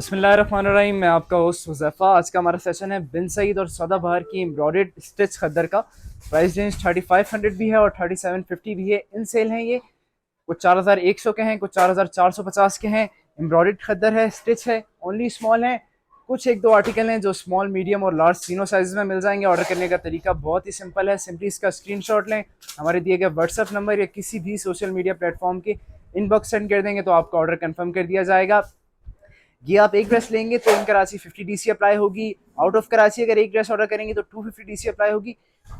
बिस्मिल्लाहिर्रहमानिर्रहीम। मैं आपका होस्ट हुज़ैफ़ा। आज का हमारा सेशन है बिन सईद और सदाबहार की एम्ब्रॉयडर्ड स्टिच खद्दर का। प्राइस रेंज 3500 भी है और 3750 भी है। इन सेल हैं ये। कुछ 4100 के हैं, कुछ 4450 के हैं। एम्ब्रॉयडर्ड खद्दर है, स्टिच है, ओनली स्मॉल है। कुछ एक दो आर्टिकल हैं जो स्मॉल, मीडियम और लार्ज तीनों साइज में मिल जाएंगे। ऑर्डर करने का तरीका बहुत ही सिंपल है। सिंपली इसका स्क्रीनशॉट लें, हमारे दिए गए व्हाट्सएप नंबर या किसी भी सोशल मीडिया प्लेटफॉर्म के इनबॉक्स सेंड कर देंगे तो आपका ऑर्डर कंफर्म कर दिया जाएगा। ये आप एक ड्रेस लेंगे तो इन कराची 50 डीसी अप्लाई होगी। आउट ऑफ कराची अगर एक ड्रेस ऑर्डर करेंगे तो 250 डीसी अप्लाई होगी।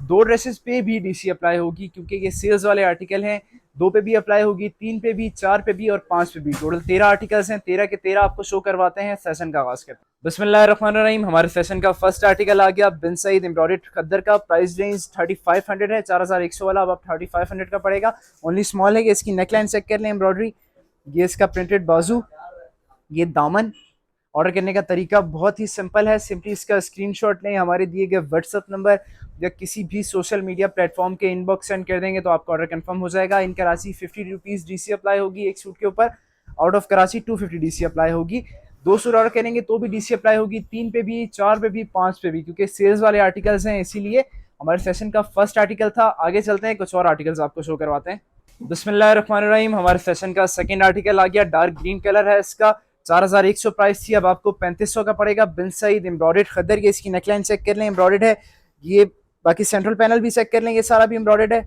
दो ड्रेसेस पे भी डीसी अप्लाई होगी क्योंकि ये सेल्स वाले आर्टिकल हैं। दो पे भी अप्लाई होगी, तीन पे भी, चार पे भी और पांच पे भी। टोटल 13 आर्टिकल्स हैं। 13 के 13 आपको शो करवाते हैं। सेशन का आगाज करते हैं। बिस्मिल्लाहिर्रहमानिर्रहीम। हमारे सेशन का फर्स्ट आर्टिकल आ गया बिन सईद एम्ब्रॉयडर्ड खद्दर का। प्राइस रेंज 3500 है। 4100 वाला अब 3500 का पड़ेगा। ओनली स्मॉल है। इसकी नेकलाइन चेक कर लें, एम्ब्रॉयडरी। ये इसका प्रिंटेड बाजू, ये दामन। ऑर्डर करने का तरीका बहुत ही सिंपल है। सिंपली इसका स्क्रीनशॉट लें, हमारे दिए गए व्हाट्सएप नंबर या किसी भी सोशल मीडिया प्लेटफॉर्म के इनबॉक्स सेंड कर देंगे तो आपका ऑर्डर कंफर्म हो जाएगा। इन कराची 50 रुपीज़ डीसी अप्लाई होगी एक सूट के ऊपर। Out of Karachi 250 DC apply होगी। दो सूट ऑर्डर करेंगे तो भी डीसी अप्लाई होगी, तीन पे भी, चार पे भी, पाँच पे भी, क्योंकि सेल्स वाले आर्टिकल्स हैं इसीलिए। हमारे सेशन का फर्स्ट आर्टिकल था। आगे चलते हैं, कुछ और आर्टिकल्स आपको शो करवाते हैं। बिस्मिल्लाहिर्रहमानिर्रहीम। हमारे सेशन का सेकंड आर्टिकल आ गया। डार्क ग्रीन कलर है इसका। 4100 प्राइस थी, अब आपको 3500 का पड़ेगा। बिन सईद एम्ब्रॉयडर्ड खद्दर की। इसकी नेकलाइन चेक कर लें, एम्ब्रॉयडर्ड है ये। बाकी सेंट्रल पैनल भी चेक कर लें, ये सारा भी एम्ब्रॉयडर्ड है।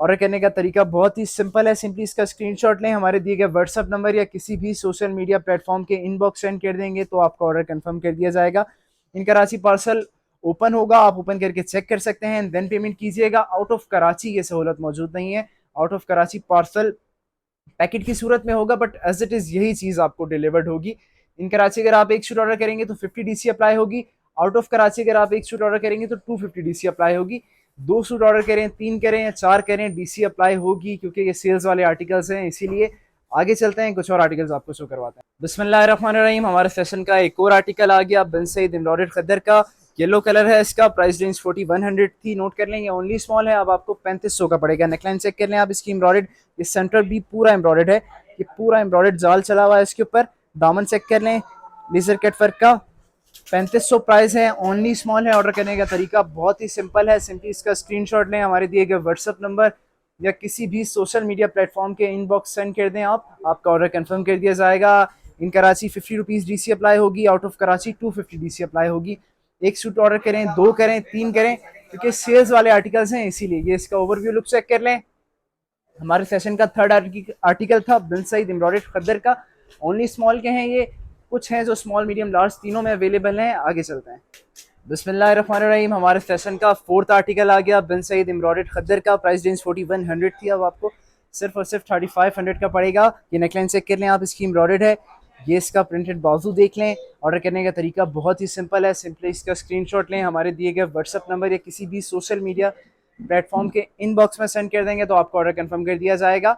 ऑर्डर करने का तरीका बहुत ही सिंपल है। सिंपली इसका स्क्रीनशॉट लें, हमारे दिए गए व्हाट्सएप नंबर या किसी भी सोशल मीडिया प्लेटफॉर्म के इनबॉक्स सेंड कर देंगे तो आपका ऑर्डर कंफर्म कर दिया जाएगा। इन कराची पार्सल ओपन होगा, आप ओपन करके चेक कर सकते हैं, देन पेमेंट कीजिएगा। आउट ऑफ कराची ये सहूलत मौजूद नहीं है। Out of Karachi parcel packet की सूरत में होगा, बट एज इट इज यही चीज आपको डिलीवर्ड होगी। इन कराची अगर आप एक शूट ऑर्डर करेंगे तो 50 डीसी अप्लाई होगी। आउट ऑफ कराची अगर आप एक शूट ऑर्डर करेंगे तो 250 डीसी अप्लाई होगी। दो सूट ऑर्डर करें, तीन करें या चार करें, डीसी अप्लाई होगी क्योंकि ये सेल्स वाले आर्टिकल्स हैं इसीलिए। आगे चलते हैं, कुछ और आर्टिकल्स आपको शो करवाते हैं। बिस्मिल्लाहिर्रहमानिर्रहीम। हमारे सेशन का एक और आर्टिकल आ गया बिन सईद एम्ब्रॉयडर्ड खद्दर का। येलो कलर है इसका। प्राइस रेंज 4100 थी, नोट कर लें। ये ओनली स्मॉल है, अब आपको 3500 का पड़ेगा। नेकलाइन चेक कर लें आप इसकी, एम्ब्रॉयडर्ड। ये सेंटर भी पूरा एम्ब्रॉयडर्ड है। ये पूरा एम्ब्रॉयडर्ड जाल चला हुआ है इसके ऊपर। दामन चेक कर लें, लेजर कट वर्क का। 3500 प्राइस है, ओनली स्मॉल है। ऑर्डर करने का तरीका बहुत ही सिंपल है। सिंपली इसका स्क्रीनशॉट लें, हमारे दिए गए व्हाट्सएप नंबर या किसी भी सोशल मीडिया प्लेटफॉर्म के इनबॉक्स सेंड कर दें आप, आपका ऑर्डर कंफर्म कर दिया जाएगा। इन कराची 50 रुपीज़ डीसी अप्लाई होगी। Out of Karachi 250 DC apply होगी। एक सूट ऑर्डर करें, दो करें, तीन करें, क्योंकि सेल्स वाले आर्टिकल्स हैं इसीलिए। ये इसका ओवरव्यू लुक चेक कर लें। हमारे सेशन का थर्ड आर्टिकल था बिन सईद एम्ब्रॉयडर्ड खद्दर का। ओनली स्मॉल के हैं ये। कुछ हैं जो स्मॉल, मीडियम, लार्ज तीनों में अवेलेबल हैं। आगे चलते हैं। बिस्मिल्लाहिर्रहमानिर्रहीम। हमारे सेशन का फोर्थ आर्टिकल आ गया बिन सईद एम्ब्रॉयडर्ड खद्दर का। प्राइस रेंज 4100 थी, अब आपको सिर्फ और सिर्फ 3500 का पड़ेगा। ये नेकलाइन चेक कर लें आप, इसकी एम्ब्रॉयडर्ड है। ये इसका प्रिंटेड बाजू देख लें। ऑर्डर करने का तरीका बहुत ही सिंपल है। सिंपली इसका स्क्रीनशॉट लें, हमारे दिए गए व्हाट्सएप नंबर या किसी भी सोशल मीडिया प्लेटफॉर्म के इनबॉक्स में सेंड कर देंगे तो आपको ऑर्डर कंफर्म कर दिया जाएगा।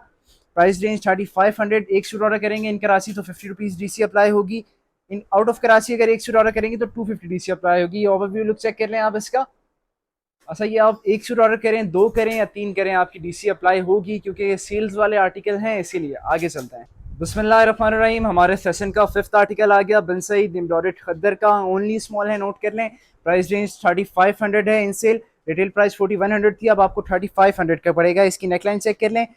Price range 3500। एक सूट ऑर्डर करेंगे इन कराची तो 50 रुपीज़ डीसी अप्लाई होगी। इन आउट ऑफ कराची अगर एक सूट ऑर्डर करेंगे तो 250 डीसी अप्लाई होगी। ये ओवरव्यू लुक चेक कर लें आप इसका। अच्छा, ये आप एक सूट ऑर्डर करें, दो करें या तीन करें, आपकी डीसी अप्लाई होगी क्योंकि ये सेल्स वाले आर्टिकल हैं इसीलिए। आगे चलते हैं। बिस्मिल्लाहिर्रहमानिर्रहीम। हमारे सेशन का फिफ्थ आर्टिकल आ गया बिन सईद एम्ब्रॉयडर्ड खद्दर का। ओनली स्मॉल है, नोट कर लें। प्राइस रेंज 3500 है। इन सेल रिटेल प्राइस 4100 थी, अब आपको 3500 का पड़ेगा। इसकी नेकलाइन चेक कर लें।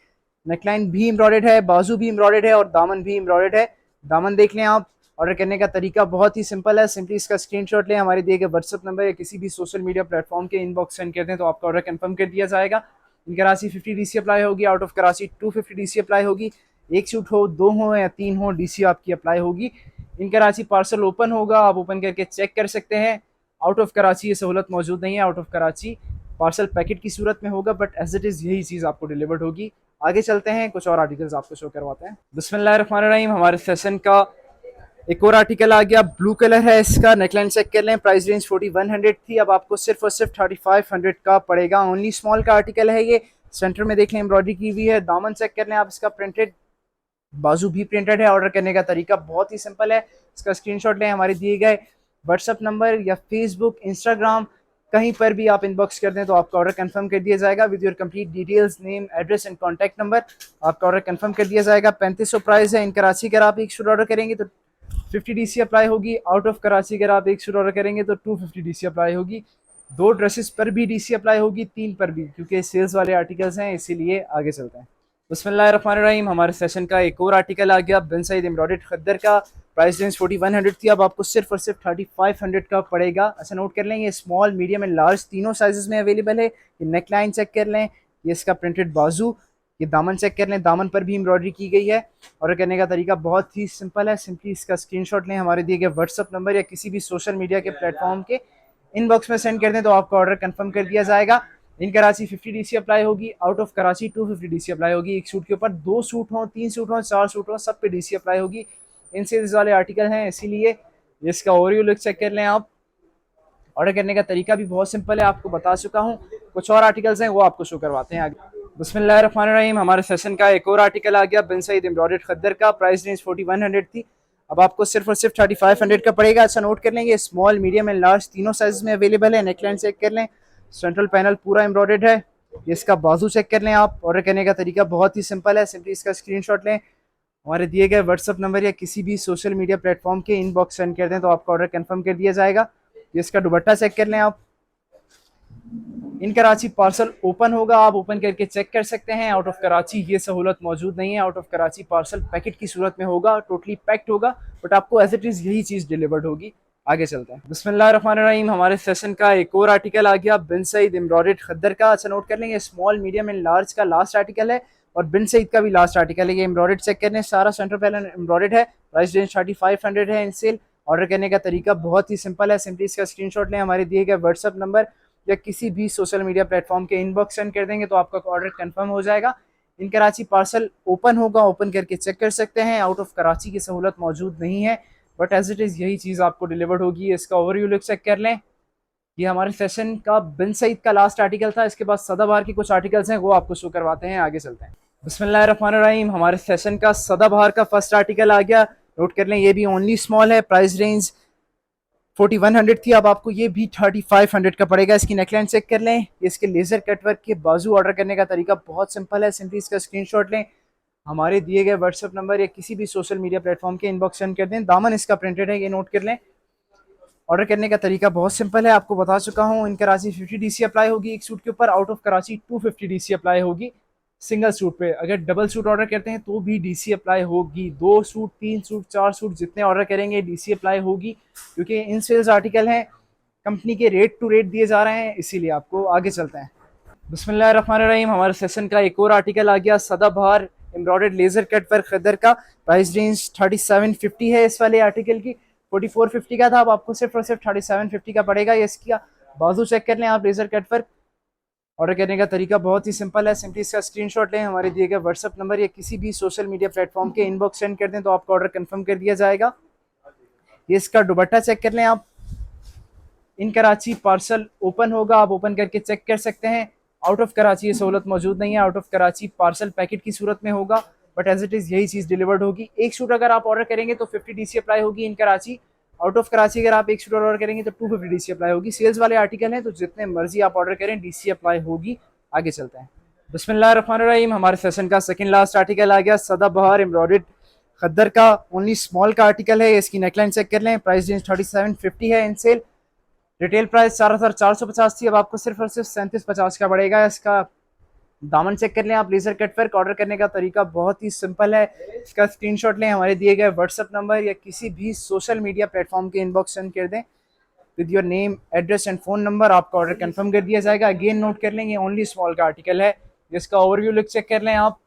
नेकलाइन भी एम्ब्रॉयडर्ड है, बाजू भी एम्ब्रॉयडर्ड है और दामन भी एम्ब्रॉयडर्ड है। दामन देख लें आप। ऑर्डर करने का तरीका बहुत ही सिंपल है। सिंपली इसका स्क्रीनशॉट लें, हमारे दिए गए व्हाट्सएप नंबर या किसी भी सोशल मीडिया प्लेटफॉर्म के इनबॉक्स सेंड कर दें तो आपका ऑर्डर कंफर्म कर दिया जाएगा। इन कराची 50 डीसी अप्लाई होगी। Out of Karachi 250 DC apply होगी। एक सूट हो, दो हो या तीन हो, डीसी आपकी अप्लाई होगी। इन कराची पार्सल ओपन होगा, आप ओपन करके चेक कर सकते हैं। आउट ऑफ कराची ये सहूलत मौजूद नहीं है। Out of Karachi parcel packet की सूरत में होगा, बट एज इट इज़ यही चीज़ आपको डिलीवर्ड होगी। आगे चलते हैं, कुछ और आर्टिकल्स आपको शो करवाते हैं। बिस्मिल्लाहिर्रहमानिर्रहीम। हमारे सेशन का एक और आर्टिकल आ गया, ब्लू कलर है इसका। नेकलाइन चेक कर लें। प्राइस रेंज 4100 थी, अब आपको सिर्फ और सिर्फ 3500 का पड़ेगा। ओनली स्मॉल का आर्टिकल है ये। सेंटर में देख लें एम्ब्रॉयडरी की हुई है। दामन चेक कर लें आप इसका, प्रिंटेड बाजू भी प्रिंटेड है। ऑर्डर करने का तरीका बहुत ही सिंपल है। इसका स्क्रीनशॉट लें, हमारे दिए गए व्हाट्सएप नंबर या फेसबुक, इंस्टाग्राम, कहीं पर भी आप इनबॉक्स कर दें तो आपका ऑर्डर कंफर्म कर दिया जाएगा with your complete details, name, address and contact number. आपका ऑर्डर कंफर्म कर दिया जाएगा। 3500 प्राइस है। इन कराची अगर आप एक शूट ऑर्डर करेंगे तो 50 डीसी अप्लाई होगी। आउट ऑफ कराची अगर आप एक सूट ऑर्डर करेंगे तो 250 डीसी अप्लाई होगी। 2 ड्रेसेस पर भी डीसी अप्लाई होगी, 3 पर भी, क्योंकि सेल्स वाले आर्टिकल्स हैं, इसीलिए आगे चलते हैं। बिस्मिल्लाहिर्रहमानिर्रहीम। हमारे सेशन का एक और आर्टिकल आ गया बिन सईद एम्ब्रॉयडर्ड खद्दर का। प्राइस रेंज 4100 थी, अब आपको सिर्फ और सिर्फ 3500 का पड़ेगा। अच्छा नोट कर लें, ये स्मॉल मीडियम एंड लार्ज तीनों साइजेस में अवेलेबल है। ये नेक लाइन चेक कर लें, ये इसका प्रिंटेड बाजू, ये दामन चेक कर लें, दामन पर भी एम्ब्रॉयडरी की गई है। ऑर्डर करने का तरीका बहुत ही सिंपल है, सिंपली इसका स्क्रीनशॉट लें, हमारे दिए गए व्हाट्सअप नंबर या किसी भी सोशल मीडिया के प्लेटफॉर्म के इनबॉक्स में सेंड कर दें तो आपका ऑर्डर कंफर्म कर दिया जाएगा। इन कराची 50 डीसी अप्लाई होगी, out of Karachi 250 DC apply होगी। एक सूट के ऊपर 2 सूट हों, 3 सूट हों, 4 सूट हों, सब पे डीसी अप्लाई होगी। इन सेल्स वाले आर्टिकल हैं, इसीलिए इसका ओवरव्यू लुक चेक कर लें आप। ऑर्डर करने का तरीका भी बहुत सिंपल है, आपको बता चुका हूँ। कुछ और आर्टिकल्स हैं वो आपको शो करवाते हैं आगे। बिस्मिल्लाहिर्रहमानिर्रहीम। हमारे सेशन का एक और आर्टिकल आ गया बिन सईद एम्ब्रॉयडर्ड खद्दर का। प्राइस रेंज 4100 थी, अब आपको सिर्फ और सिर्फ 3500 का पड़ेगा। अच्छा नोट कर लेंगे, स्मॉल मीडियम एंड लार्ज तीनों साइज में अवेलेबल है। नेकलाइन चेक कर लें, सेंट्रल पैनल पूरा एम्ब्रॉयडर्ड है। इसका बाजू चेक कर लें आप। ऑर्डर करने का तरीका बहुत ही सिंपल है, सिंपली इसका स्क्रीनशॉट लें, हमारे दिए गए व्हाट्सअप नंबर या किसी भी सोशल मीडिया प्लेटफॉर्म के इनबॉक्स सेंड कर दें तो आपका ऑर्डर कंफर्म कर दिया जाएगा। इसका दुपट्टा चेक कर लें आप। इन कराची पार्सल ओपन होगा, आप ओपन करके चेक कर सकते हैं। आउट ऑफ कराची ये सहूलत मौजूद नहीं है, out of Karachi parcel packet की सूरत में होगा, टोटली पैक्ड होगा, बट आपको एज इट इज़ यही चीज़ डिलीवर्ड होगी। आगे चलते हैं। बिस्मिल्लाहिर्रहमानिर्रहीम। हमारे सेशन का एक और आर्टिकल आ गया बिन सईद एम्ब्रॉयडर्ड खद्दर का। अच्छा नोट कर लेंगे, स्मॉल मीडियम एंड लार्ज का लास्ट आर्टिकल है और बिन सईद का भी लास्ट आर्टिकल है। ये एम्ब्रॉयडर्ड चेक करने, सारा सेंटर पैनल एम्ब्रॉयडर्ड है। प्राइस रेंज 3500 है इन सेल। ऑर्डर करने का तरीका बहुत ही सिंपल है, सिंपली इसका स्क्रीनशॉट लें, हमारे दिए गए व्हाट्सअप नंबर या किसी भी सोशल मीडिया प्लेटफॉर्म के इनबॉक्स सेंड कर देंगे तो आपका ऑर्डर कंफर्म हो जाएगा। इन कराची पार्सल ओपन होगा, ओपन करके चेक कर सकते हैं। आउट ऑफ कराची की सहूलत मौजूद नहीं है, बट एज इट इज़ यही चीज़ आपको डिलीवर्ड होगी। इसका ओवरव्यू लुक चेक कर लें। ये हमारे सेशन का बिन सईद का लास्ट आर्टिकल था। इसके बाद सदाबहार की कुछ आर्टिकल्स हैं वो आपको शो करवाते हैं। आगे चलते हैं। बिस्मिल्लाहिर्रहमानिर्रहीम। हमारे सेशन का सदाबहार का फर्स्ट आर्टिकल आ गया। नोट कर लें, ये भी ओनली स्मॉल है। प्राइस रेंज 4100 थी, अब आपको ये भी 3500 का पड़ेगा। इसकी नेकलाइन चेक कर लें, इसके लेजर कटवर्क के बाजू। ऑर्डर करने का तरीका बहुत सिंपल है, सिंपली इसका स्क्रीनशॉट लें, हमारे दिए गए व्हाट्सअप नंबर या किसी भी सोशल मीडिया प्लेटफॉर्म के इनबॉक्स सेंड कर दें। दामन इसका प्रिंटेड है, ये नोट कर लें। ऑर्डर करने का तरीका बहुत सिंपल है, आपको बता चुका हूँ। इन कराची 50 डीसी अप्लाई होगी एक सूट के ऊपर, out of Karachi 250 DC apply होगी सिंगल सूट पे। अगर डबल सूट ऑर्डर करते हैं तो भी डीसी अप्लाई होगी। 2 सूट, 3 सूट, 4 सूट जितने ऑर्डर करेंगे डीसी अप्लाई होगी, क्योंकि इन सेल्स आर्टिकल हैं, कंपनी के रेट टू रेट दिए जा रहे हैं, इसीलिए। आपको आगे चलते हैं। बिस्मिल्लाहिर्रहमानिर्रहीम। हमारे सेशन का एक और आर्टिकल आ गया सदाबहार एम्ब्रॉयडर्ड लेजर कट वर्क खद्दर का। प्राइस रेंज 3750 है इस वाले आर्टिकल की। 4450 का था, अब आपको सिर्फ और सिर्फ 3750 का पड़ेगा। ये इसका बाजू चेक कर लें आप, लेजर कट वर्क। ऑर्डर करने का तरीका बहुत ही सिंपल है, सिंपली इसका स्क्रीनशॉट लें, हमारे दिए गए व्हाट्सअप नंबर या किसी भी सोशल मीडिया प्लेटफॉर्म के इनबॉक्स सेंड कर दें तो आपका ऑर्डर कंफर्म कर दिया जाएगा। ये इसका दुपट्टा चेक कर लें आप। इन कराची पार्सल ओपन होगा, आप ओपन करके चेक कर सकते हैं। आउट ऑफ कराची ये सहूलत मौजूद नहीं है, out of Karachi parcel packet की सूरत में होगा, बट एज इट इज़ यही चीज़ डिलीवर्ड होगी। एक सूट अगर आप ऑर्डर करेंगे तो 50 डीसी अप्लाई होगी इन कराची। आउट ऑफ कराची अगर आप एक सूट ऑर्डर करेंगे तो 250 डीसी अप्लाई होगी। सेल्स वाले आर्टिकल हैं तो जितने मर्जी आप ऑर्डर करें डीसी अप्लाई होगी। आगे चलते हैं। बिस्मिल्लाहिर्रहमानिर्रहीम। हमारे सेशन का सेकंड लास्ट आर्टिकल आ गया सदाबहार एम्ब्रॉयडर्ड खद्दर का। ओनली स्मॉल का आर्टिकल है, इसकी नेकलाइन चेक कर लें। प्राइस रेंज 3750 है इन सेल। रिटेल प्राइस 4450 थी, अब आपको सिर्फ और सिर्फ 3750 का पड़ेगा। इसका दामन चेक कर लें आप, लेजर कट वर्क। ऑर्डर करने का तरीका बहुत ही सिंपल है, इसका स्क्रीनशॉट लें, हमारे दिए गए व्हाट्सअप नंबर या किसी भी सोशल मीडिया प्लेटफॉर्म के इनबॉक्स सेंड कर दें with your name, address and phone number, आपका ऑर्डर कंफर्म कर दिया जाएगा। अगेन नोट कर लेंगे, ओनली स्मॉल का आर्टिकल है, जिसका ओवरव्यू लुक चेक कर लें आप।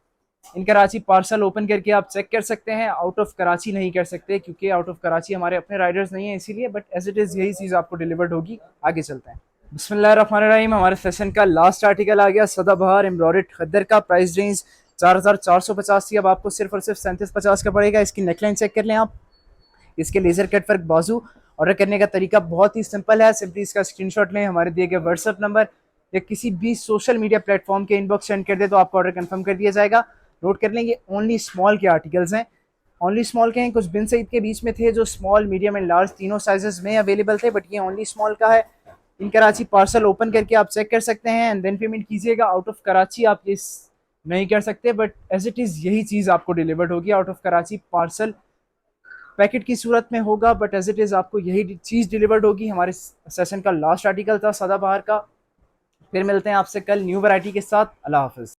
इन कराची पार्सल ओपन करके आप चेक कर सकते हैं, आउट ऑफ कराची नहीं कर सकते क्योंकि आउट ऑफ कराची हमारे अपने राइडर्स नहीं है, इसीलिए, बट एज इट इज़ यही चीज़ आपको डिलीवर्ड होगी। आगे चलते हैं। बिस्मिल्लाहिर्रहमानिर्रहीम। हमारे सेशन का लास्ट आर्टिकल आ गया सदाबहार एम्ब्रॉयडर्ड खद्दर का। प्राइस रेंज 4450 थी, अब आपको सिर्फ और सिर्फ 3750 का पड़ेगा। इसकी नेकलाइन चेक कर लें आप, इसके लेजर कट वर्क बाजू। ऑर्डर करने का तरीका बहुत ही सिंपल है, सिंपली इसका स्क्रीनशॉट लें, हमारे दिए गए व्हाट्सअप नंबर या किसी भी सोशल मीडिया प्लेटफॉर्म के इनबॉक्स सेंड कर दे तो आपका ऑर्डर कंफर्म कर दिया जाएगा। नोट कर लेंगे, ओनली स्मॉल के आर्टिकल्स हैं, ओनली स्मॉल के हैं। कुछ बिन सईद के बीच में थे जो स्मॉल, मीडियम एंड लार्ज तीनों साइजेस में अवेलेबल थे, बट ये ओनली स्मॉल का है। इन कराची पार्सल ओपन करके आप चेक कर सकते हैं एंड देन पेमेंट कीजिएगा। आउट ऑफ कराची आप ये नहीं कर सकते, बट एज इट इज़ यही चीज़ आपको डिलीवर्ड होगी। Out of Karachi parcel packet की सूरत में होगा, बट एज इट इज़ आपको यही चीज़ डिलीवर्ड होगी। हमारे सेशन का लास्ट आर्टिकल था सदाबहार का। फिर मिलते हैं आपसे कल न्यू वैरायटी के साथ। अल्लाह हाफिज़।